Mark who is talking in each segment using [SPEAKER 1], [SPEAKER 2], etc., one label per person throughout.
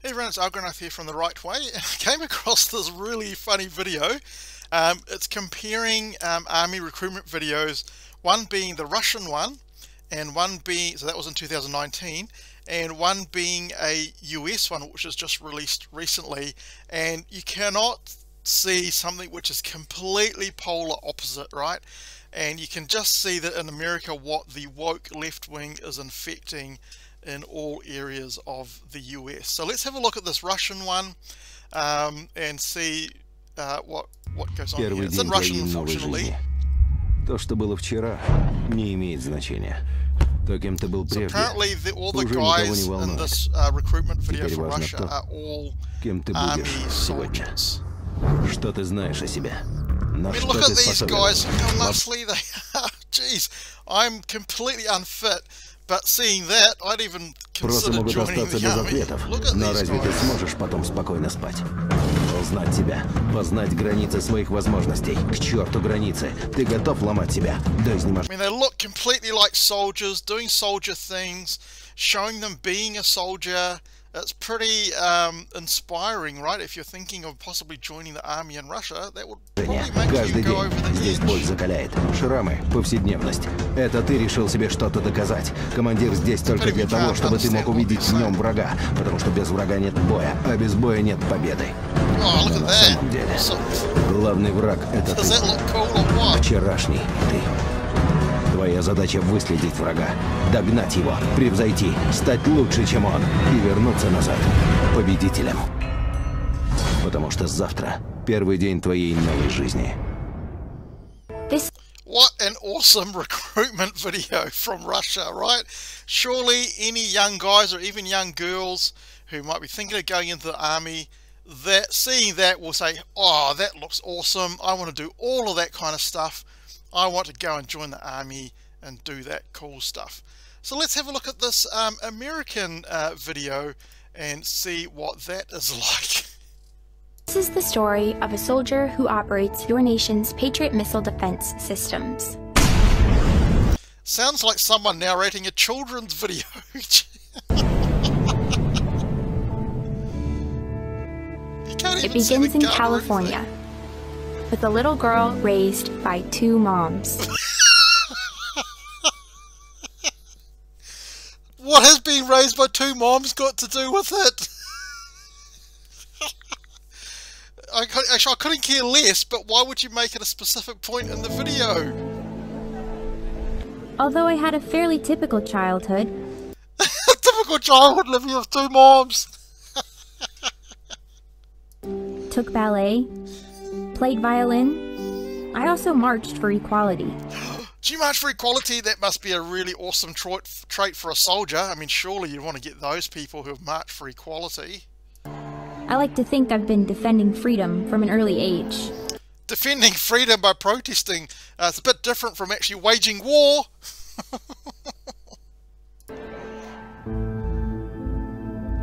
[SPEAKER 1] Hey everyone, it's Algranath here from The Right Way. I came across this really funny video. It's comparing army recruitment videos, one being the Russian one, and one being, so that was in 2019, and one being a US one, which was just released recently. And you cannot see something which is completely polar opposite, right? And you can just see that in America what the woke left wing is infecting in all areas of the US. So let's have a look at this Russian one and see what goes on here. It's in Russian, unfortunately.
[SPEAKER 2] То, что было вчера, не имеет значения. То, кем ты был прежде,
[SPEAKER 1] all the guys in this recruitment video for Russia are all army soldiers.
[SPEAKER 2] Что ты знаешь о себе?
[SPEAKER 1] I mean, look at these guys, how lovely they are. Jeez, I'm completely unfit. But seeing that, I'd even consider joining the army. Look at
[SPEAKER 2] но разве ты сможешь потом спокойно спать? Узнать себя, познать границы своих возможностей. К черту границы. Ты готов ломать себя до изнеможения.
[SPEAKER 1] I mean, they look completely like soldiers, doing soldier things, showing them being a soldier. It's pretty inspiring, right? If you're thinking of possibly joining the army in Russia, that would probably make you go over the edge.
[SPEAKER 2] Здесь боль закаляет. Шрамы, повседневность. Это ты решил себе что-то доказать. Командир здесь только для того, чтобы ты мог увидеть в нем врага. Потому что без врага нет боя, а без боя нет победы. Но на самом деле, главный враг — это ты. Вчерашний ты. Твоя задача — выследить врага, догнать его, превзойти, стать лучше, чем он, и вернуться назад победителем. Потому что завтра первый день твоей новой жизни.
[SPEAKER 1] What an awesome recruitment video from Russia, right? Surely any young guys or even young girls who might be thinking of going into the army, that seeing that will say, oh, that looks awesome. I want to do all of that kind of stuff. I want to go and join the army and do that cool stuff. So let's have a look at this American video and see what that is like.
[SPEAKER 3] This is the story of a soldier who operates your nation's Patriot missile defense systems.
[SPEAKER 1] Sounds like someone narrating a children's video.
[SPEAKER 3] It begins in California with a little girl raised by two moms.
[SPEAKER 1] What has being raised by two moms got to do with it? Actually, I couldn't care less, but why would you make it a specific point in the video?
[SPEAKER 3] Although I had a fairly typical childhood.
[SPEAKER 1] Typical childhood living with two moms.
[SPEAKER 3] Took ballet. Played violin. I also marched for equality.
[SPEAKER 1] Do you march for equality? That must be a really awesome trait for a soldier. I mean, surely you want to get those people who have marched for equality.
[SPEAKER 3] I like to think I've been defending freedom from an early age.
[SPEAKER 1] Defending freedom by protesting. It's a bit different from actually waging war.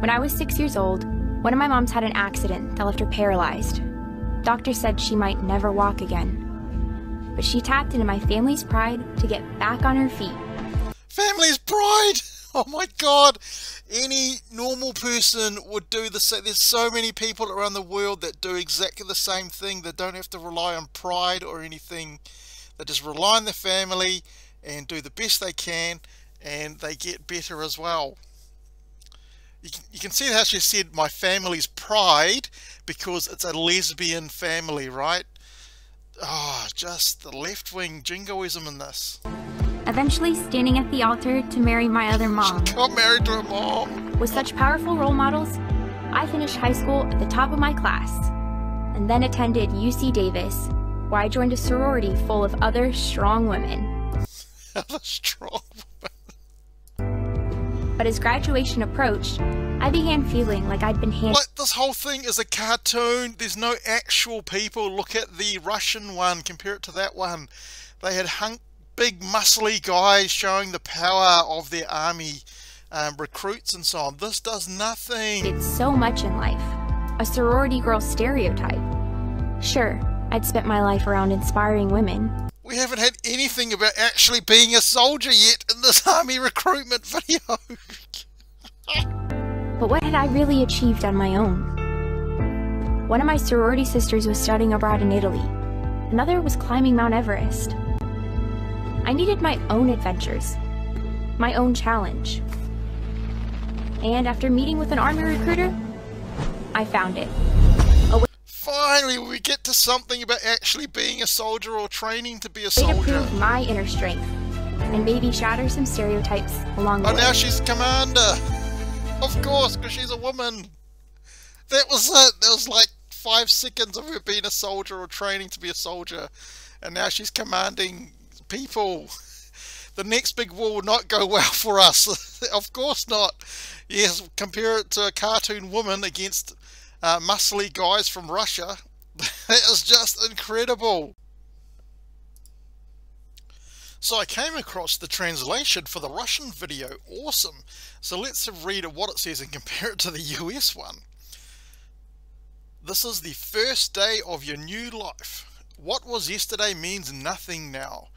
[SPEAKER 3] When I was 6 years old, one of my moms had an accident that left her paralyzed. Doctor said she might never walk again. But she tapped into my family's pride to get back on her feet.
[SPEAKER 1] Family's pride! Oh my god! Any normal person would do the same. There's so many people around the world that do exactly the same thing. They don't have to rely on pride or anything. They just rely on their family and do the best they can, and they get better as well. You can see how she said my family's pride because it's a lesbian family, right? Oh, just the left-wing jingoism in this.
[SPEAKER 3] Eventually standing at the altar to marry my other mom.
[SPEAKER 1] She got married to her mom.
[SPEAKER 3] With such powerful role models, I finished high school at the top of my class, and then attended UC Davis, where I joined a sorority full of other strong women.
[SPEAKER 1] Other strong
[SPEAKER 3] women. But as graduation approached, I began feeling like I'd been handed.
[SPEAKER 1] Like, this whole thing is a cartoon. There's no actual people. Look at the Russian one. Compare it to that one. They had big muscly guys showing the power of their army recruits and so on. This does nothing.
[SPEAKER 3] Did so much in life. A sorority girl stereotype. Sure, I'd spent my life around inspiring women.
[SPEAKER 1] We haven't had anything about actually being a soldier yet in this army recruitment video.
[SPEAKER 3] But what had I really achieved on my own? One of my sorority sisters was studying abroad in Italy. Another was climbing Mount Everest. I needed my own adventures, my own challenge. And after meeting with an Army recruiter, I found it.
[SPEAKER 1] Finally, we get to something about actually being a soldier or training to be a
[SPEAKER 3] Way to
[SPEAKER 1] soldier.
[SPEAKER 3] prove my inner strength, and maybe shatter some stereotypes along the way.
[SPEAKER 1] Oh, now she's commander. Of course, because she's a woman. That was it. That was like 5 seconds of her being a soldier or training to be a soldier. And now she's commanding people. The next big war will not go well for us. Of course not. Yes, compare it to a cartoon woman against muscly guys from Russia. That is just incredible. So I came across the translation for the Russian video. Awesome. So let's read what it says and compare it to the US one. This is the first day of your new life. What was yesterday means nothing now.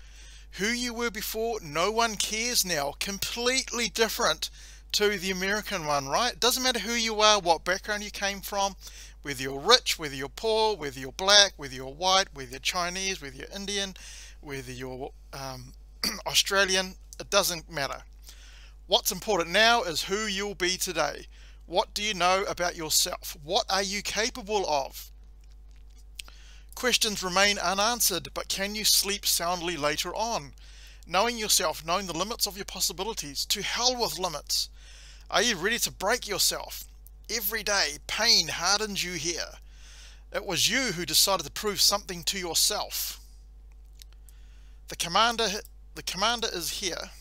[SPEAKER 1] Who you were before, no one cares now. Completely different to the American one, right? It doesn't matter who you are, what background you came from, whether you're rich, whether you're poor, whether you're black, whether you're white, whether you're Chinese, whether you're Indian, whether you're Australian, it doesn't matter. What's important now is who you'll be today. What do you know about yourself? What are you capable of? Questions remain unanswered, but can you sleep soundly later on? Knowing yourself, knowing the limits of your possibilities, to hell with limits. Are you ready to break yourself? Every day, pain hardens you here. It was you who decided to prove something to yourself. The commander is here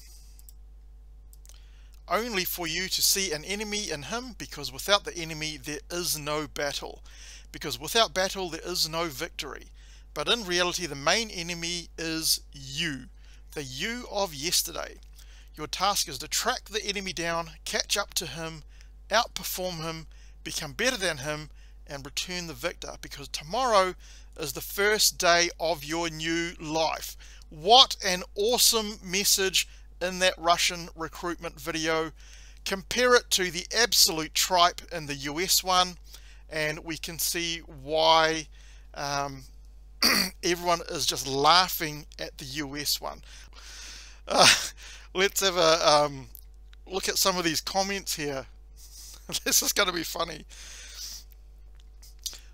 [SPEAKER 1] only for you to see an enemy in him, because without the enemy there is no battle. Because without battle there is no victory. But in reality the main enemy is you, the you of yesterday. Your task is to track the enemy down, catch up to him, outperform him, become better than him, and return the victor, because tomorrow is the first day of your new life. What an awesome message in that Russian recruitment video. Compare it to the absolute tripe in the US one, and we can see why everyone is just laughing at the US one. Let's have a look at some of these comments here. This is going to be funny.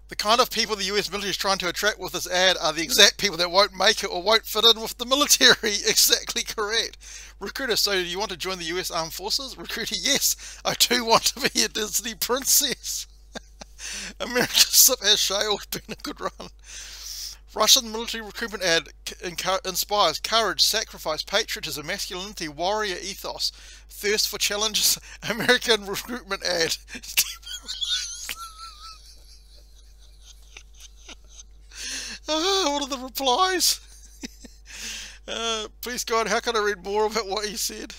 [SPEAKER 1] The kind of people the US military is trying to attract with this ad are the exact people that won't make it or won't fit in with the military. Exactly correct. Recruiter, so do you want to join the US Armed Forces? Recruiter, yes, I do want to be a Disney princess. America's ship has sailed, been a good run. Russian military recruitment ad inspires courage, sacrifice, patriotism, masculinity, warrior ethos, thirst for challenges. American recruitment ad. What are the replies? Please God, how can I read more about what he said?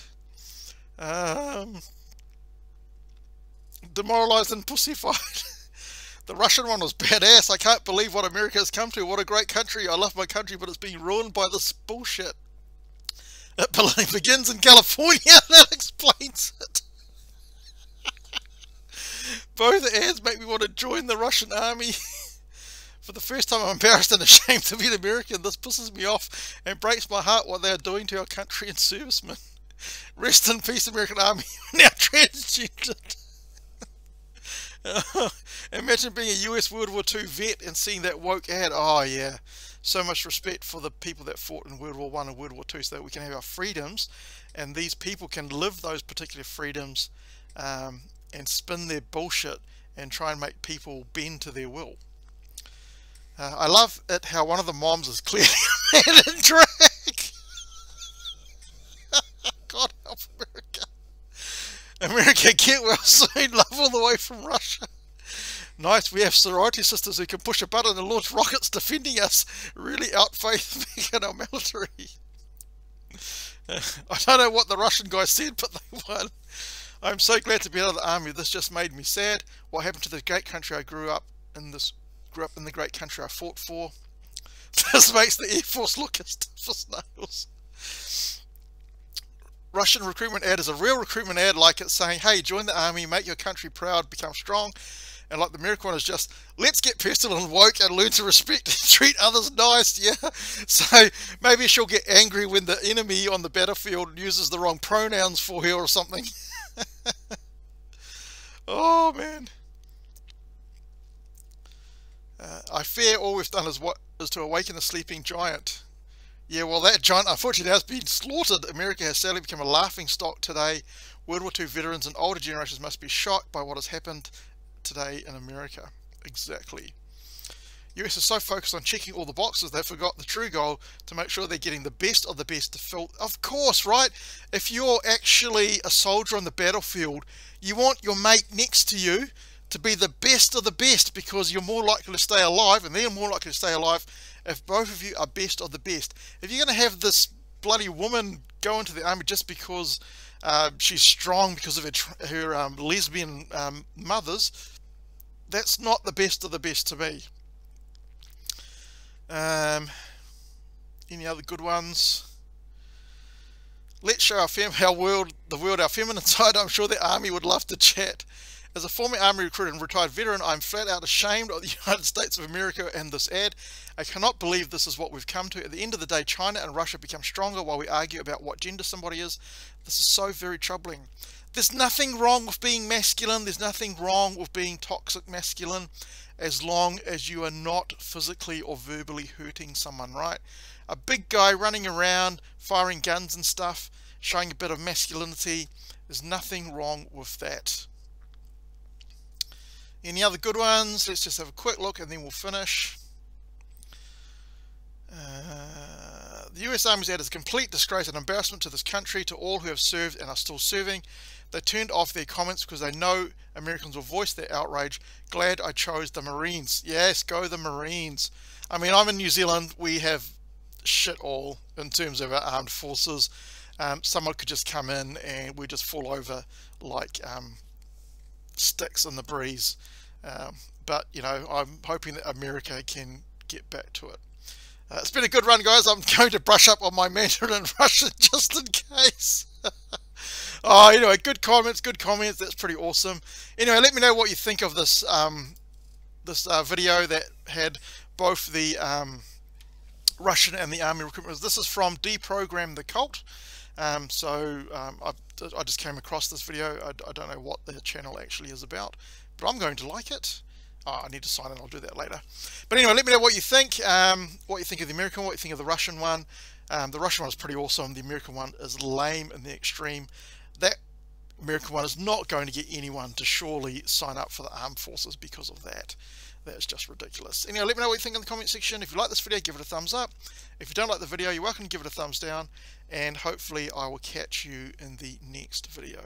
[SPEAKER 1] Demoralized and pussified. The Russian one was badass. I can't believe what America has come to. What a great country. I love my country, but it's being ruined by this bullshit. It begins in California. That explains it. Both ads make me want to join the Russian army. For the first time, I'm embarrassed and ashamed to be an American. This pisses me off and breaks my heart what they are doing to our country and servicemen. Rest in peace, American Army. Now transgendered. Imagine being a US World War II vet and seeing that woke ad. Oh yeah, so much respect for the people that fought in World War I and World War II so that we can have our freedoms, and these people can live those particular freedoms and spin their bullshit and try and make people bend to their will. I love it how one of the moms is clearly a man in drag. God help America. America, get well soon. Love all the way from Russia. Nice, we have sorority sisters who can push a button and launch rockets defending us. Really outfaith me in our military. I don't know what the Russian guy said, but they won. I'm so glad to be out of the army. This just made me sad. What happened to the great country I grew up in the great country I fought for. This makes the Air Force look as tough as nails. Russian recruitment ad is a real recruitment ad, like it's saying, hey, join the army, make your country proud, become strong. And like the American one is just, let's get personal and woke and learn to respect and treat others nice. Yeah. So maybe she'll get angry when the enemy on the battlefield uses the wrong pronouns for her or something. Oh man. I fear all we've done is to awaken a sleeping giant. Yeah, well, that giant unfortunately has been slaughtered. America has sadly become a laughingstock today. World War II veterans and older generations must be shocked by what has happened today in America. Exactly. US is so focused on checking all the boxes they forgot the true goal, to make sure they're getting the best of the best to fill. Of course, right? If you're actually a soldier on the battlefield, you want your mate next to you to be the best of the best, because you're more likely to stay alive, and they're more likely to stay alive if both of you are best of the best. If you're going to have this bloody woman go into the army just because she's strong because of her lesbian mothers, that's not the best of the best to me. Any other good ones? Let's show the world our feminine side. I'm sure the army would love to chat. As a former army recruiter and retired veteran, I'm flat out ashamed of the United States of America and this ad. I cannot believe this is what we've come to. At the end of the day, China and Russia become stronger while we argue about what gender somebody is. This is so very troubling. There's nothing wrong with being masculine. There's nothing wrong with being toxic masculine, as long as you are not physically or verbally hurting someone, right? A big guy running around, firing guns and stuff, showing a bit of masculinity, there's nothing wrong with that. Any other good ones? Let's just have a quick look and then we'll finish. The US Army's ad is a complete disgrace and embarrassment to this country, to all who have served and are still serving. They turned off their comments because they know Americans will voice their outrage. Glad I chose the Marines. Yes, go the Marines. I mean, I'm in New Zealand. We have shit all in terms of our armed forces. Someone could just come in and we just fall over like sticks in the breeze. But, you know, I'm hoping that America can get back to it. It's been a good run, guys. I'm going to brush up on my Mandarin and Russian just in case. Oh, anyway, good comments. That's pretty awesome. Anyway, let me know what you think of this video that had both the Russian and the Army recruitment. This is from Deprogram the Cult. I just came across this video. I don't know what the channel actually is about, but I'm going to like it. Oh, I need to sign in. I'll do that later. But anyway, let me know what you think. What you think of the American one, what you think of the Russian one. The Russian one is pretty awesome. The American one is lame in the extreme. That American one is not going to get anyone to surely sign up for the armed forces because of that. That's just ridiculous. Anyway, let me know what you think in the comment section. If you like this video, give it a thumbs up. If you don't like the video, you're welcome to give it a thumbs down. And hopefully I will catch you in the next video.